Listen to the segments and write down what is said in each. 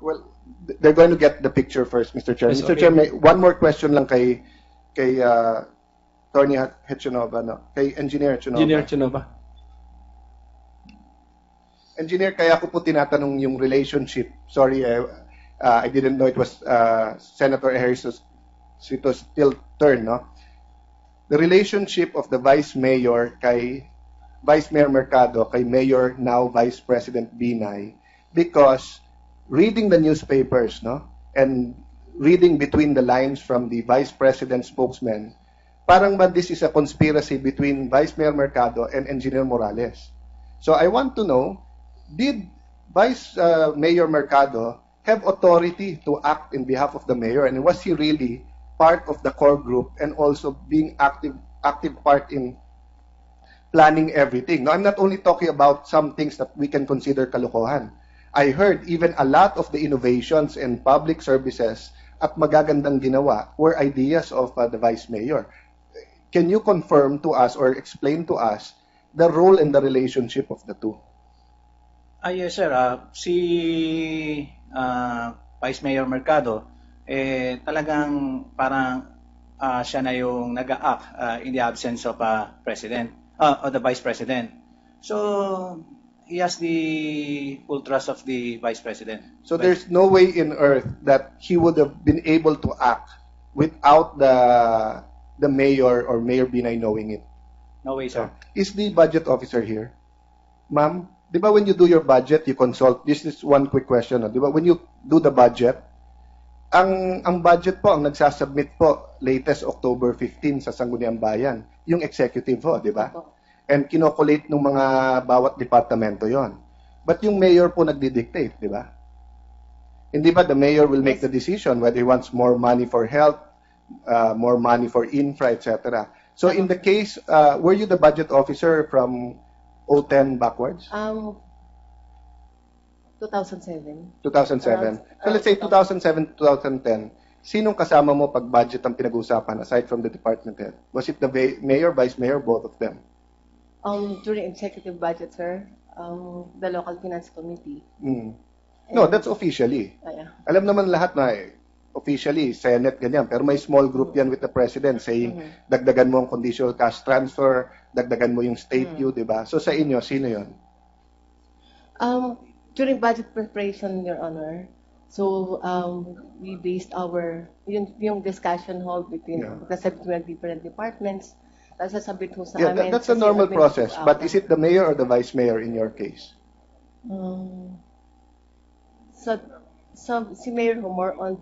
Well, they're going to get the picture first, Mr. Chair. Yes, Mr. okay. Chair, may one more question lang kay Atty. Hechanova, no? Kay Engineer Hechanova. Engineer Hechanova. Engineer, kaya ko po tinatanong yung relationship. Sorry, I didn't know it was Senator Ejercito's still turn, no? The relationship of the Vice Mayor kay Vice Mayor Mercado kay Mayor now Vice President Binay, because reading the newspapers, no, and reading between the lines from the Vice President spokesman, parang ba this is a conspiracy between Vice Mayor Mercado and Engineer Morales. So I want to know, did Vice Mayor Mercado have authority to act in behalf of the mayor, and was he really part of the core group and also being active part in planning everything? No, I'm not only talking about some things that we can consider kalokohan. I heard even a lot of the innovations and public services at magagandang ginawa were ideas of the Vice Mayor. Can you confirm to us or explain to us the role and the relationship of the two? Yes, sir. Si Vice Mayor Mercado, talagang parang siya na yung nag-act in the absence of President, of the Vice President. So, he has the full trust of the Vice President. So there's no way in earth that he would have been able to act without the mayor or Mayor Binay knowing it. No way, sir. Is the budget officer here? Ma'am, di ba when you do your budget, you consult, this is one quick question, di ba when you do the budget, ang budget po, ang nagsasubmit po, latest October 15 sa Sangguniang Bayan, yung executive po, di ba? And kinokolate ng mga bawat departamento yon. But yung mayor po nagdi-dictate, di ba? Hindi ba the mayor will make the decision whether he wants more money for health, more money for infra, etc. So in the case, were you the budget officer from 2010 backwards? 2007. 2007. So let's say 2007, 2010, sinong kasama mo pag budget ang pinag-usapan aside from the department head? Was it the mayor, vice mayor, both of them? During executive budget, sir, the local finance committee. No, that's officially. Yeah. Alam naman lahat na officially, Senate, ganyan. Pero may small group yan with the president saying, dagdagan mo ang conditional cash transfer, dagdagan mo yung state due, di ba? So sa inyo, sino yon? During budget preparation, Your Honor, so we based our, yung discussion hall between the different departments. That's a normal process. But is it the mayor or the vice mayor in your case? So si Mayor ho, more on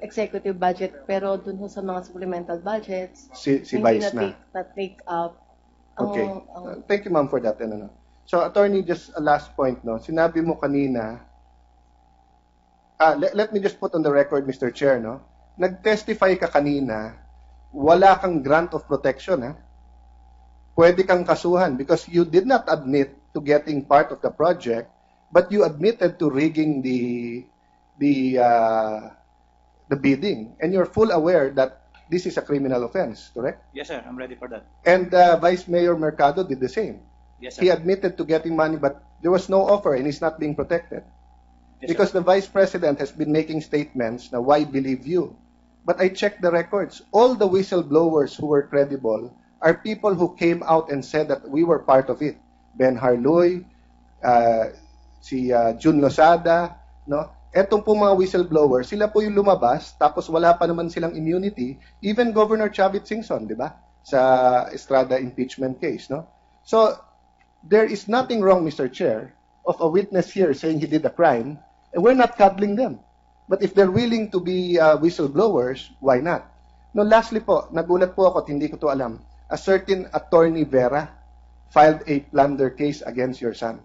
executive budget, pero dun ho sa mga supplemental budgets, si vice na take up. Okay. Thank you, ma'am, for that. So, attorney, just a last point, no? Sinabi mo kanina, let me just put on the record, Mr. Chair, no? Nag-testify ka kanina, wala kang grant of protection, ha? Pwede kang kasuhan because you did not admit to getting part of the project, but you admitted to rigging the bidding, and you're full aware that this is a criminal offense, correct? Yes, sir. I'm ready for that. And Vice Mayor Mercado did the same. Yes, sir. He admitted to getting money, but there was no offer, and he's not being protected. Yes, because sir. the Vice President has been making statements na why believe you. But I checked the records. All the whistleblowers who were credible are people who came out and said that we were part of it. Ben Harloy, si Jun Losada, no? Etong po mga whistleblowers, sila po yung lumabas, tapos wala pa naman silang immunity. Even Governor Chavit Singson, di ba? Sa Estrada impeachment case, no? So, there is nothing wrong, Mr. Chair, of a witness here saying he did a crime, and we're not cuddling them. But if they're willing to be whistleblowers, why not? No, lastly po, nagulat po ako at hindi ko to alam. A certain Attorney Vera filed a plunder case against your son.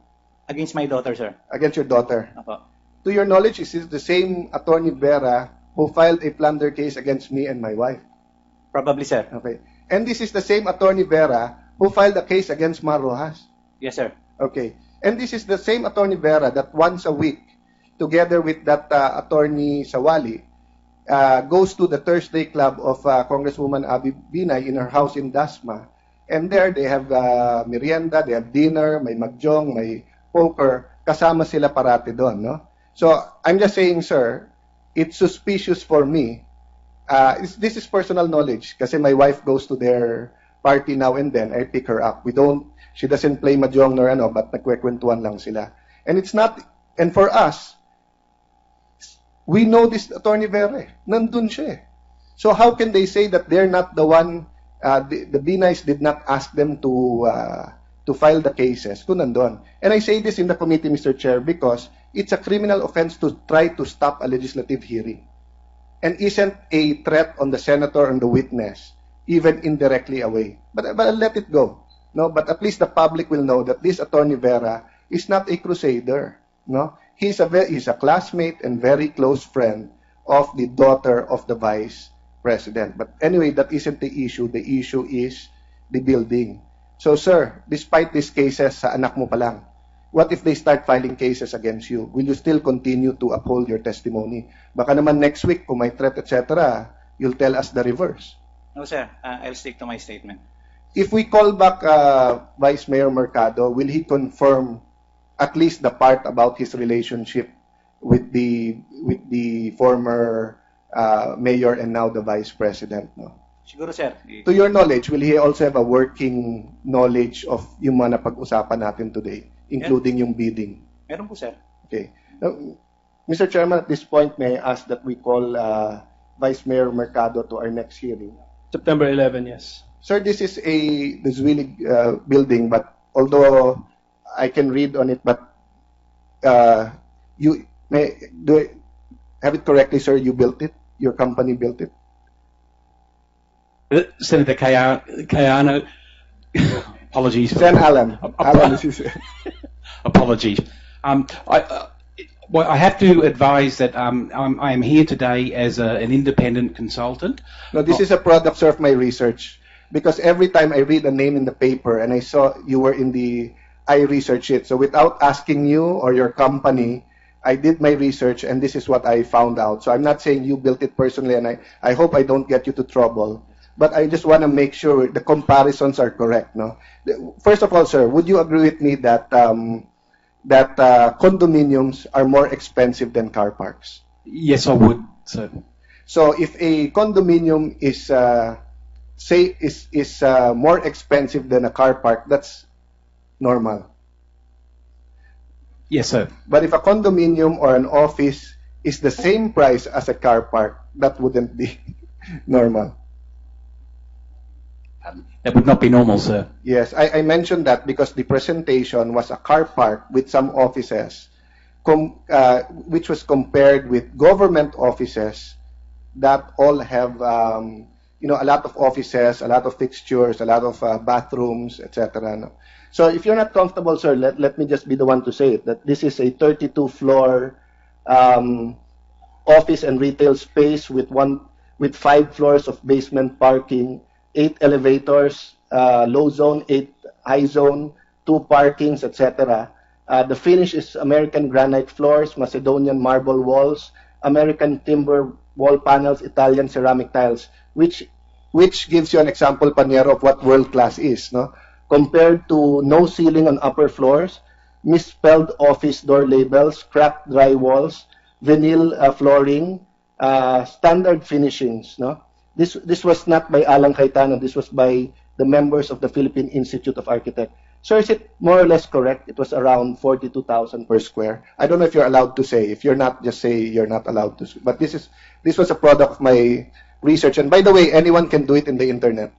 Against my daughter, sir. Against your daughter. Apo. To your knowledge, is this the same Attorney Vera who filed a plunder case against me and my wife? Probably, sir. Okay. And this is the same Attorney Vera who filed a case against Mar Rojas? Yes, sir. Okay. And this is the same Attorney Vera that once a week, together with that Attorney Sawali, goes to the Thursday Club of Congresswoman Abby Binay in her house in Dasma. And there they have merienda, they have dinner, may mahjong, may poker, kasama sila parati doon, no? So I'm just saying, sir, it's suspicious for me. This is personal knowledge kasi my wife goes to their party now and then. I pick her up. She doesn't play mahjong nor ano, but nagkwekwentuhan lang sila. And it's not, and for us, we know this Attorney Vera. Nandun siya eh. So how can they say that they're not the one, the B-Nice did not ask them to file the cases kung nandun. And I say this in the committee, Mr. Chair, because it's a criminal offense to try to stop a legislative hearing. And isn't a threat on the senator and the witness, even indirectly away. But I'll let it go. No, but at least the public will know that this Attorney Vera is not a crusader. No, he's a classmate and very close friend of the daughter of the vice president. But anyway, that isn't the issue. The issue is the building. So, sir, despite these cases sa anak mo pa lang, what if they start filing cases against you? Will you still continue to uphold your testimony? Baka naman next week, kung may threat, etc., you'll tell us the reverse. No, sir. I'll stick to my statement. If we call back Vice Mayor Mercado, will he confirm at least the part about his relationship with the former mayor and now the vice president? No? Siguro, sir. To your knowledge, will he also have a working knowledge of yung mga napag-usapan natin today, including yung bidding? Meron po, sir. Okay. Now, Mr. Chairman, at this point, may I ask that we call Vice Mayor Mercado to our next hearing? September 11, yes. Sir, this is this really building, but although I can read on it, but you have it correctly, sir. You built it. Your company built it. Senator Cayetano, apologies. Sen Alan. Alan is Apologies. I have to advise that I am here today as an independent consultant. No, this is a product, sir, of my research. Because every time I read a name in the paper and I saw you were in I researched it. So without asking you or your company, I did my research and this is what I found out. So I'm not saying you built it personally, and I hope I don't get you to trouble. But I just want to make sure the comparisons are correct. No. First of all, sir, would you agree with me that condominiums are more expensive than car parks? Yes, I would, sir. So if a condominium is more expensive than a car park, that's normal. Yes, sir. But if a condominium or an office is the same price as a car park, that wouldn't be normal. That would not be normal, sir. Yes, I mentioned that because the presentation was a car park with some offices, which was compared with government offices that all have a lot of offices, a lot of fixtures, a lot of bathrooms, etc. No? So if you're not comfortable, sir, let me just be the one to say it, that this is a 32-floor office and retail space with 5 floors of basement parking, 8 elevators, low zone, 8 high zone, 2 parkings, etc. The finish is American granite floors, Macedonian marble walls, American timber wall panels, Italian ceramic tiles, which gives you an example, Paniero, of what world class is, no? Compared to no ceiling on upper floors, misspelled office door labels, cracked dry walls, vinyl flooring, standard finishings, no? This was not by Alan Cayetano, this was by the members of the Philippine Institute of Architects. Sir, is it more or less correct? It was around 42,000 per square. I don't know if you're allowed to say. If you're not, just say you're not allowed to. But this was a product of my research. And by the way, anyone can do it in the internet.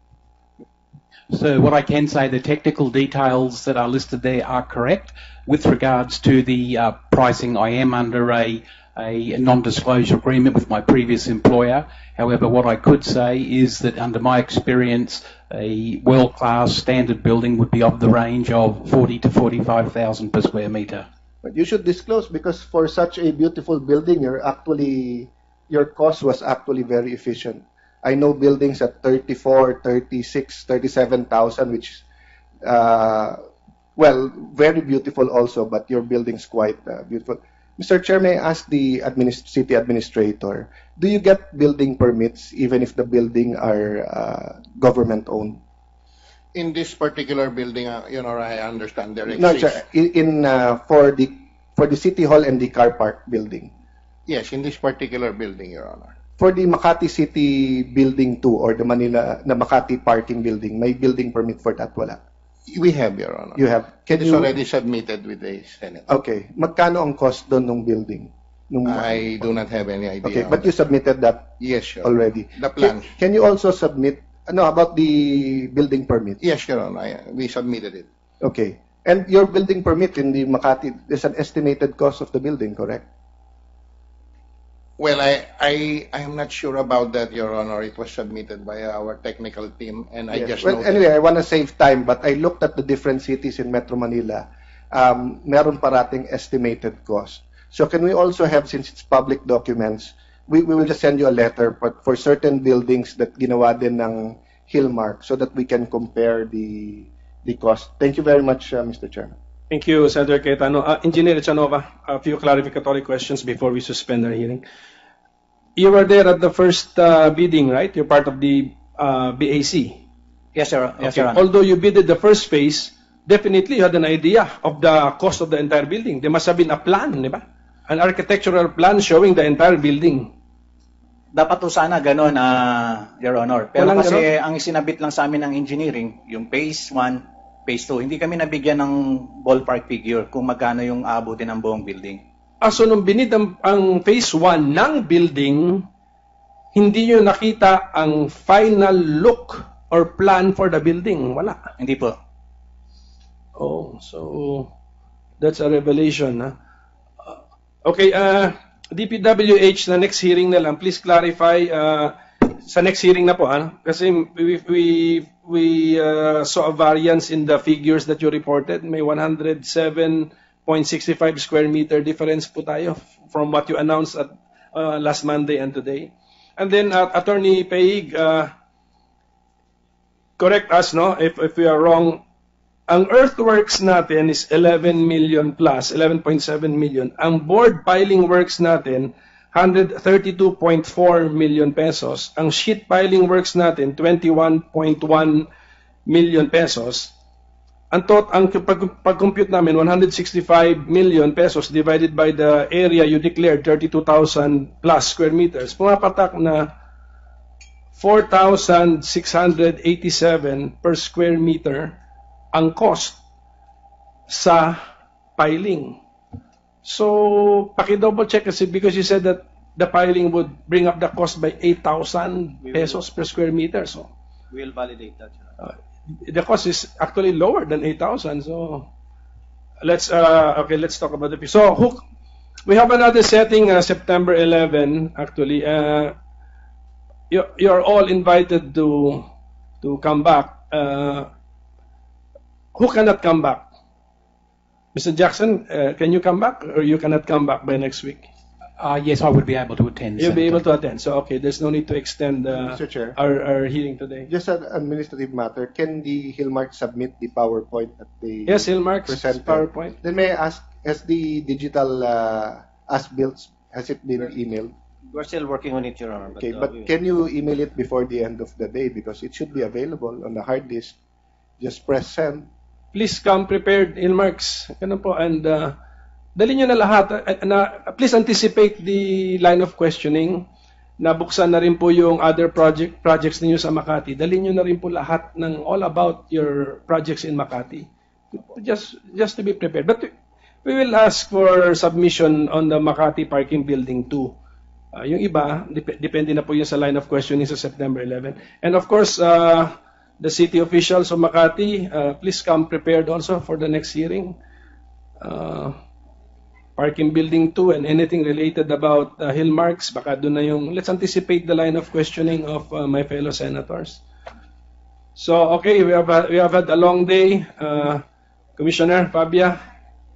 So what I can say, the technical details that are listed there are correct. With regards to the pricing, I am under a non-disclosure agreement with my previous employer. However, what I could say is that under my experience, a world-class standard building would be of the range of 40 to 45,000 per square meter. But you should disclose, because for such a beautiful building, your cost was actually very efficient. I know buildings at 34, 36, 37,000, which, very beautiful also, but your building's quite beautiful. Mr. Chair, may I ask the city administrator, do you get building permits even if the building are government-owned? In this particular building, I understand there exists. No, sir. For the For the City Hall and the car park building. Yes, in this particular building, Your Honor. For the Makati City Building 2 or the Makati Parking Building, may building permit for that? Wala. We have, Your Honor. You have. It is already submitted with the Senate. Okay. Magkano ang cost doon ng building? I do not have any idea. Okay, but you submitted that yes, Your Honor. already. The plan. Can you also submit, about the building permit? Yes, Your Honor. We submitted it. Okay. And your building permit in the Makati, there's an estimated cost of the building, correct? Well, I am not sure about that, Your Honor. It was submitted by our technical team, and I just Well, noted. anyway, I want to save time, but I looked at the different cities in Metro Manila. Meron parating estimated cost. So can we also have, since it's public documents, we will just send you a letter but for certain buildings that ginawa din ng Hillmark so that we can compare the cost. Thank you very much, Mr. Chairman. Thank you, Senator Cayetano. Engineer hEchanova, a few clarificatory questions before we suspend our hearing. You were there at the first bidding, right? You're part of the BAC. Yes, sir. Yes, Okay. Your Honor. Although you bidded the first phase, definitely you had an idea of the cost of the entire building. There must have been a plan, di ba? An architectural plan showing the entire building. Dapat po sana ganun, Your Honor. Pero Walang kasi ganun? ang isinabit lang sa amin ng engineering, yung phase 1, phase 2, hindi kami nabigyan ng ballpark figure kung magkano yung aabutin ng buong building. So nung binid ang phase 1 ng building, hindi nyo nakita ang final look or plan for the building. Wala. Hindi po. Oh, so that's a revelation. Huh? Okay, DPWH, na next hearing na lang, please clarify sa next hearing na po. Kasi we saw a variance in the figures that you reported. May 107.65 square meter difference po tayo from what you announced at last Monday and today. And then Attorney Peig, correct us if we are wrong. Ang earthworks natin is 11 million plus, 11.7 million. Ang board piling works natin 132.4 million pesos. Ang sheet piling works natin 21.1 million pesos. Ang pag-compute namin, 165 million pesos divided by the area you declared, 32,000 plus square meters. Pumapatak na 4,687 per square meter ang cost sa piling. So, paki-double check kasi because you said that the piling would bring up the cost by 8,000 pesos per square meter. So, We'll validate that. the cost is actually lower than 8,000. So let's talk about the fee. So we have another setting, September 11. Actually, you're all invited to come back. Who cannot come back? Mr. Jackson, can you come back, or you cannot come back by next week? Yes, I would be able to attend. You'll be Senator. able to attend. So okay, there's no need to extend Mr. Chair. our hearing today. Just an administrative matter, can the Hillmark submit the PowerPoint that they Yes, Hillmark's presented? PowerPoint. Then may I ask, has the digital as-built, has it been emailed? We're still working on it, Your Honor. Okay, but can you email it before the end of the day? Because it should be available on the hard disk. Just press send. Please come prepared, Hillmarks. Ganun po. And dali nyo na lahat. Please anticipate the line of questioning. Nabuksan na rin po yung other projects ninyo sa Makati. Dali nyo na rin po lahat ng all about your projects in Makati. Just to be prepared. But we will ask for submission on the Makati Parking Building 2. Yung iba, depende na po yun sa line of questioning sa September 11. And of course, the city officials of Makati, please come prepared also for the next hearing. Parking Building 2 and anything related about Hillmarks, baka doon na yung, let's anticipate the line of questioning of my fellow senators. So, okay, we have had a long day. Commissioner Fabia,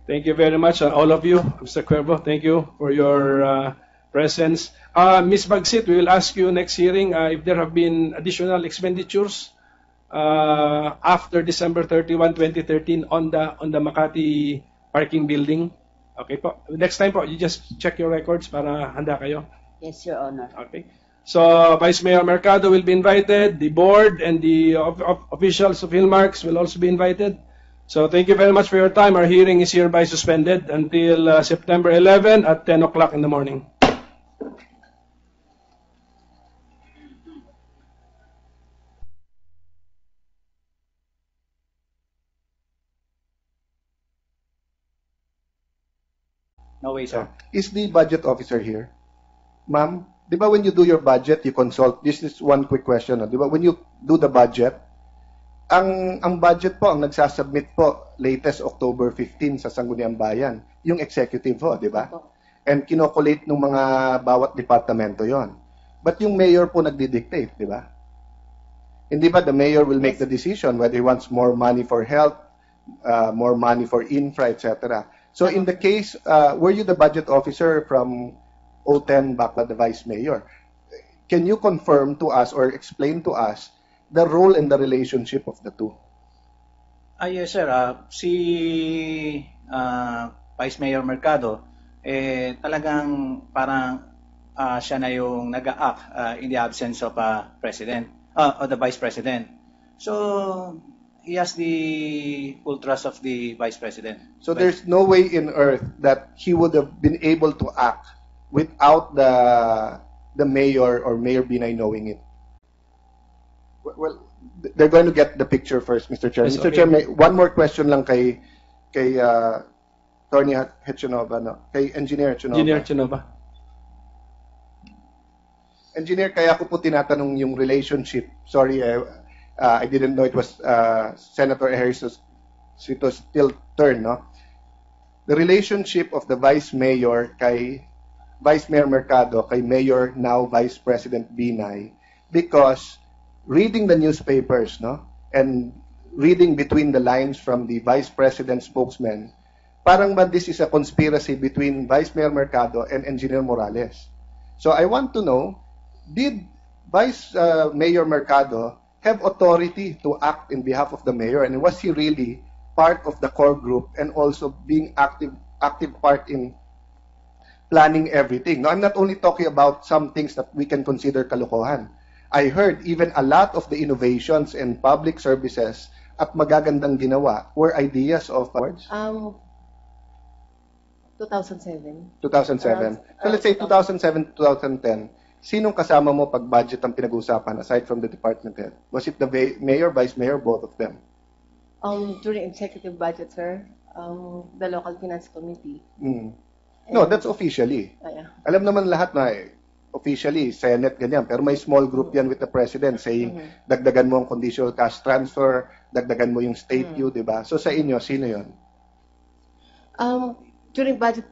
thank you very much. All of you, Mr. Cuervo, thank you for your presence. Ms. Bagsit, we will ask you next hearing if there have been additional expenditures after December 31, 2013 on the Makati Parking Building. Okay po. Next time po, you just check your records para handa kayo. Yes, Your Honor. Okay. So, Vice Mayor Mercado will be invited. The board and the officials of Hillmarks will also be invited. So thank you very much for your time. Our hearing is hereby suspended until September 11 at 10 o'clock in the morning. No way, sir. Is the budget officer here? Ma'am, di ba when you do your budget, you consult, this is one quick question, di ba when you do the budget, ang budget po, ang nagsasubmit po, latest October 15 sa Sangguniang Bayan, yung executive po, di ba? And kinokolate ng mga bawat departamento yon. But yung mayor po nagdi-dictate, di ba? Hindi ba the mayor will make the decision whether he wants more money for health, more money for infra, etc. So in the case, were you the budget officer from 010 back to the vice mayor? Can you confirm to us or explain to us the role and the relationship of the two? Yes, sir. Si Vice Mayor Mercado, talagang parang siya na yung nag-act in the absence of President, of the Vice President. So, he has the full trust of the Vice President. So there's no way in earth that he would have been able to act without the mayor or Mayor Binay knowing it. Well, they're going to get the picture first, Mr. Chair. Yes, Mr. okay. Chair, may one more question lang kay Atty. hEchanova, no? Kay Engineer hEchanova. Engineer Hechanova. Engineer, kaya ko po tinatanong yung relationship. Sorry, I didn't know it was Senator Ejercito's still turn, no? The relationship of the Vice Mayor kay Vice Mayor Mercado kay Mayor now Vice President Binay, because reading the newspapers, no, and reading between the lines from the Vice President spokesman, parang ba this is a conspiracy between Vice Mayor Mercado and Engineer Morales. So I want to know, did Vice Mayor Mercado have authority to act in behalf of the mayor, and was he really part of the core group and also being active part in planning everything? No, I'm not only talking about some things that we can consider kalokohan. I heard even a lot of the innovations and public services at magagandang ginawa were ideas of 2007. 2007. So let's say 2007, 2010. Sinong kasama mo pag budget ang pinag-usapan aside from the department head? Was it the mayor, vice mayor, both of them? During executive budget, sir, the local finance committee. No, that's officially. Yeah. Alam naman lahat na officially, Senate, ganyan. Pero may small group yan with the president saying, dagdagan mo ang conditional cash transfer, dagdagan mo yung state due, di ba? So sa inyo, sino yon? During budget